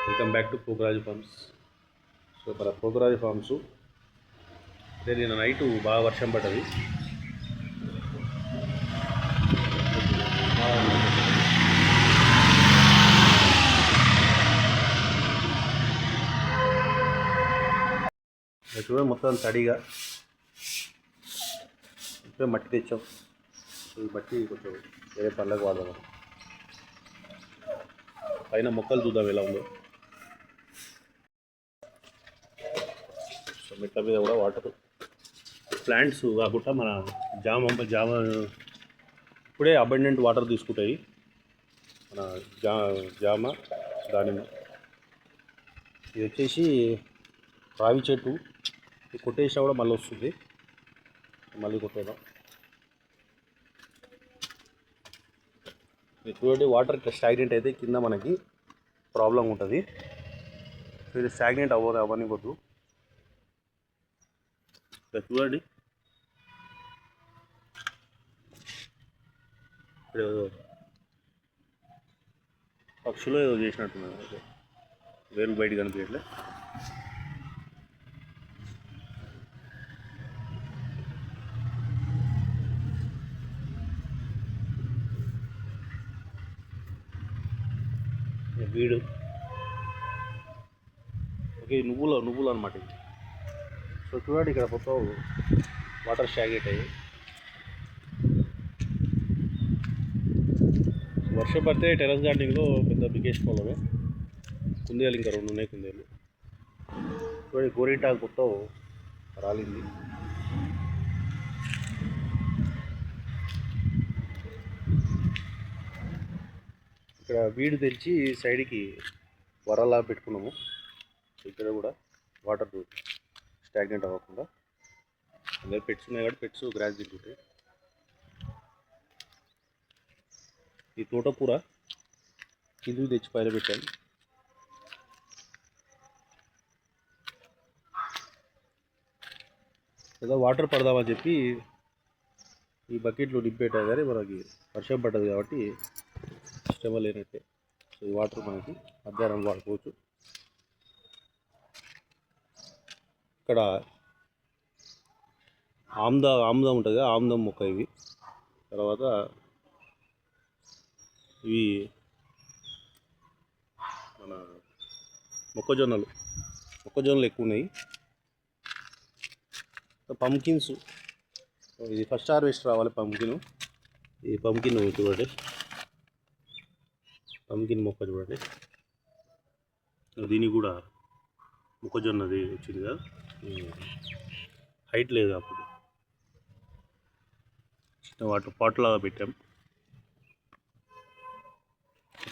Welcome back to Pokaraju farms. So మన Pokaraju forms అంటే నిన్న నైట్ బాగా వర్షం పడ్డది. చూడండి మొత్తం తడిగా ఇప్పుడే మట్టి తెచ్చాం. ఈ మట్టి కొంచెం వేరే పనులకు వాడదాం. పైన మొక్కలు చూద్దాం ఎలా ఉందో. సో మెట్ల మీద కూడా వాటర్ ప్లాంట్స్ కాకుండా మన జామ ఇప్పుడే అబండెంట్ వాటర్ తీసుకుంటాయి మన జామ దానిమ్మ. ఇది వచ్చేసి రావి చెట్టు. ఇది కొట్టేసినా కూడా మళ్ళీ వస్తుంది, మళ్ళీ కొట్టేద్దాం. ఇది చూడండి, వాటర్ స్టాగ్నెంట్ అయితే కింద మనకి ప్రాబ్లం ఉంటుంది. సో ఇది స్టాగ్నెంట్ అవ్వనివ్వద్దు. చూడండి, ఇప్పుడు పక్షులు ఏదో చేసినట్టున్నారు, వేరు బయట కనిపించట్లే. వీడు ఓకే, నువ్వులు అనమాట ఇది. సో చూడండి, ఇక్కడ మొత్తం వాటర్ స్టాగ్నెంట్ అయ్యి వర్షం పడితే టెర్రస్ గార్డెనింగ్లో పెద్ద బిగ్గెస్ట్ ప్రాబ్లమే. కుందేలు ఇంకా 2 ఉన్నాయి కుందేలు. చూడండి, గోరింటాకు మొత్తం రాలింది. ఇక్కడ వీడు తెచ్చి సైడ్కి వరలా పెట్టుకున్నాము. ఇక్కడ కూడా వాటర్ స్టాగ్నెంట్ అవ్వకుండా. అందరు పెట్స్ ఉన్నాయి కాబట్టి పెట్స్ గ్రాస్ తింటుంటాయి. ఈ తోటకూర కిందికి తెచ్చి పైన పెట్టాను. ఏదో వాటర్ పడదామని చెప్పి ఈ బకెట్లో నింపెట్టాను, కానీ మనకి వర్షం పడ్డది కాబట్టి ఇష్టం లేనట్టే. సో ఈ వాటర్ మనకి మధ్యాహ్నం వాడుకోవచ్చు. ఇక్కడ ఆమ్దం ఉంటుంది కదా, ఆమ్దం మొక్క ఇవి. తర్వాత ఇవి మన మొక్కజొన్నలు ఎక్కువ ఉన్నాయి. పంకిన్స్, ఇది ఫస్ట్ హార్వెస్ట్ రావాలి పంకిన్. ఈ పంకిన్ చూడండి, పంకిన్ మొక్క చూడండి. దీనికి కూడా మొక్కజొన్నది వచ్చింది కదా, హైట్ లేదు అప్పుడు. చిన్న వాటర్ పాట్లాగా పెట్టాం.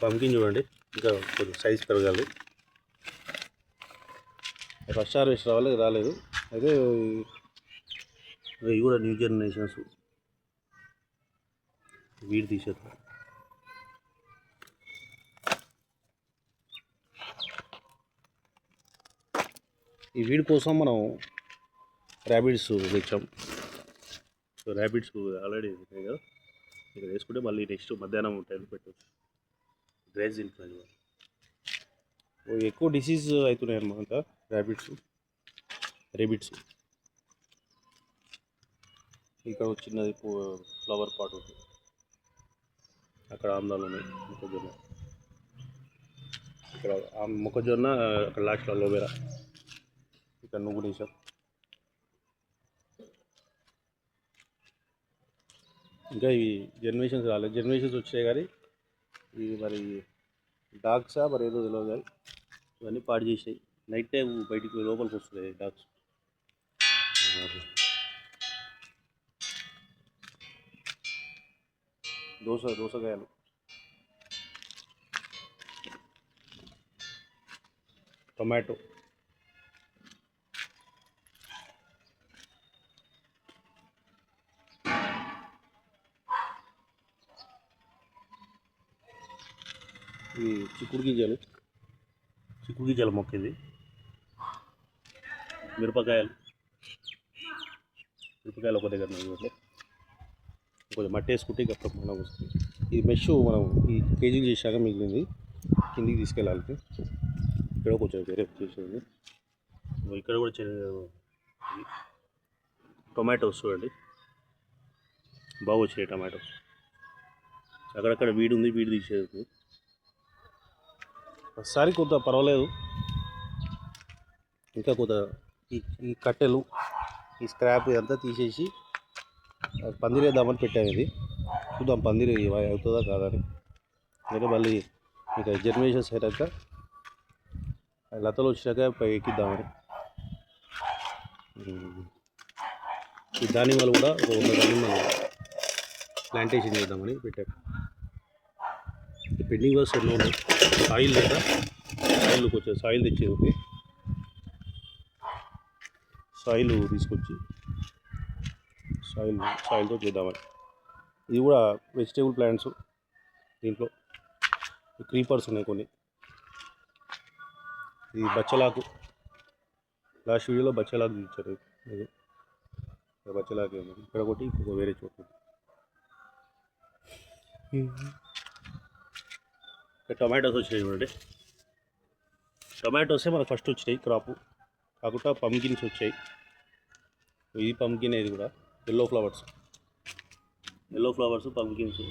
పంకిన్ చూడండి, ఇంకా కొంచెం సైజ్ పెరగాలి. ఫస్ట్ హార్వెస్ట్ రాలేదు. అయితే ఇవి కూడా న్యూ జనరేషన్స్. వీడి తీసేద్దాం. ఈ వీడి కోసం మనం ర్యాబిట్స్ తెచ్చాం. సో ర్యాబిట్స్ ఆల్రెడీ ఉన్నాయి కదా, ఇక్కడ వేసుకుంటే మళ్ళీ నెక్స్ట్ మధ్యాహ్నం టైం పెట్టవచ్చు. గ్రేజ్ ఇన్ఫ్లుయెంజా ఎక్కువ డిసీజ్ అవుతున్నాయి అన్నమాట ర్యాబిట్స్. ఇక్కడ చిన్నది ఫ్లవర్ పాట్ ఉంది, అక్కడ ఆమ్దాలు ఉన్నాయి. మొక్కజొన్న అక్కడ లాస్ట్లో అలోవెరా, ఇక్కడ నువ్వు వేసాం. ఇంకా ఇవి జనరేషన్స్ రాలేదు. జనరేషన్స్ వచ్చాయి కానీ ఇవి మరి డాగ్సా మరి ఏదో తెలియదు కానీ ఇవన్నీ పాడు చేసాయి. నైట్ టైం బయటికి లోపలికి వస్తున్నాయి డాగ్స్. దోసకాయలు, టొమాటో, ఇవి చిక్కుడు గింజలు మొక్క. ఇది మిరపకాయలు ఒక దగ్గర కొంచెం మట్టి వేసుకుంటే ఇక మనం వస్తుంది. ఈ మెష్ మనం ఈ కేజీలు చేశాక మిగిలింది కిందికి తీసుకెళ్ళాలి. ఇక్కడ కొంచెం వేరే చేసేది. ఇక్కడ కూడా టొమాటోస్ చూడండి, బాగా వచ్చినాయి టొమాటోస్. అక్కడక్కడ వీడి ఉంది, వీడి తీసేది. ఒకసారి కొంత పర్వాలేదు, ఇంకా కొంత ఈ కట్టెలు, ఈ స్క్రాప్ ఇదంతా తీసేసి పందిరి వేద్దామని పెట్టాము. ఇది చూద్దాం పందిరి అవుతుందా కాదని. లేదా మళ్ళీ ఇక జర్మినేషన్స్ అయినాక లతలు వచ్చినాక ఎక్కిద్దామని. ఈ దానిమ్మలు కూడా ఒక 100 దానిమ్మలు ప్లాంటేషన్ చేద్దామని పెట్టాం. పెండింగ్ వర్క్స్ ఎన్నో ఉన్నాయి. సాయిల్ లేదా సాయిల్ కొంచెం సాయిల్ తెచ్చేది ఉంది. సాయిల్ తీసుకొచ్చి సాయిల్తో చేద్దామని. ఇది కూడా వెజిటేబుల్ ప్లాంట్స్. దీంట్లో క్రీపర్స్ ఉన్నాయి కొన్ని. ఇది బచ్చలాకు, లాస్ట్ వీడియోలో బచ్చలాకు ఇచ్చారు. ఇది బచ్చలాకు ఏమో ఇక్కడ ఒకటి, ఇంకొక వేరే చోటు. ఇక్కడ టొమాటోస్ వచ్చినాయి చూడండి. టొమాటోసే మనకు ఫస్ట్ వచ్చినాయి క్రాపు, కాకుండా పంకిన్స్ వచ్చాయి. ఇది పంకిన్, ఇది కూడా ఎల్లో ఫ్లవర్స్ పంకిన్స్.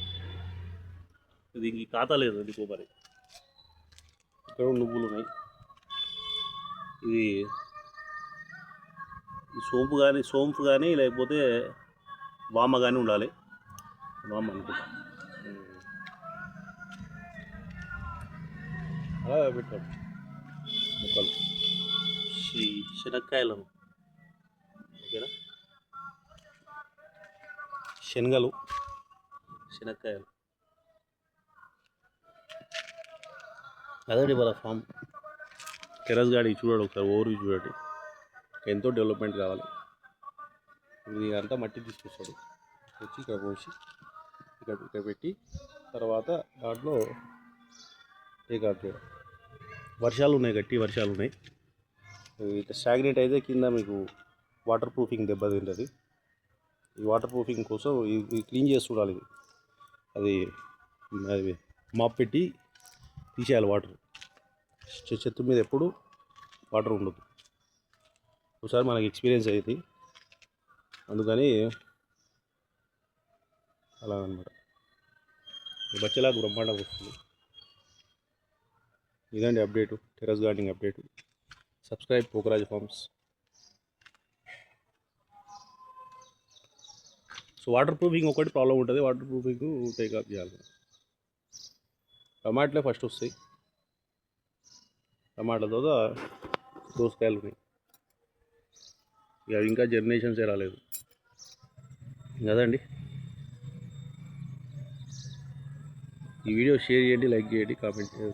దీనికి ఖాతా లేదు, ఇది కొబ్బరి. ఇక్కడ నువ్వులు ఉన్నాయి. ఇది సోంపు కానీ లేకపోతే వామ కానీ ఉండాలి. వామ అనుకుంటా, అలా పెట్టాం మొక్కలు. శనక్కాయలు, ఓకేనా, శనక్కాయలు. అదండి మన ఫామ్. టెర్రస్ గార్డెన్ చూడండి ఒకసారి, ఓవర్ చూడండి. ఎంతో డెవలప్మెంట్ కావాలి. ఇది అంతా మట్టి తీసుకొస్తాడు, వచ్చి ఇక్కడ పోసి ఇక్కడ పెట్టి తర్వాత దాంట్లో టేకాఫ్ చేయడం. వర్షాలు ఉన్నాయి, గట్టి వర్షాలు ఉన్నాయి. ఇక స్టాగ్నేట్ అయితే కింద మీకు వాటర్ ప్రూఫింగ్ దెబ్బతింటుంది. ఈ వాటర్ ప్రూఫింగ్ కోసం ఇది క్లీన్ చేసి చూడాలి. అది మాప్ పెట్టి తీసేయాలి వాటర్. చెత్త మీద ఎప్పుడు వాటర్ ఉండదు. ఒకసారి మనకి ఎక్స్పీరియన్స్ అయ్యింది, అందుకని అలా అనమాట. బచ్చలాకు బ్రహ్మాండంగా వస్తుంది. ఇదండి update, terrace gardening update. Subscribe Pokaraj farms. So waterproofing ఒకటి ప్రాబ్లం ఉంటుంది, వాటర్ ప్రూఫింగ్ టేకాఫ్ చేయాలి. టమాటాలే ఫస్ట్ వస్తాయి, టమాటాతో దోసకాయలు ఉన్నాయి. ఇక ఇంకా జర్మినేషన్సే రాలేదు కదండి. ఈ వీడియో షేర్ చేయండి, లైక్ చేయండి,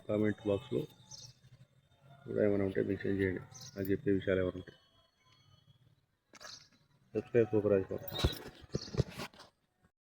కామెంట్ బాక్స్లో కూడా ఏమైనా ఉంటే మెన్షన్ చేయండి. నాకు చెప్పే విషయాలు ఏమైనా ఉంటాయి. Subscribe Pokaraj forms.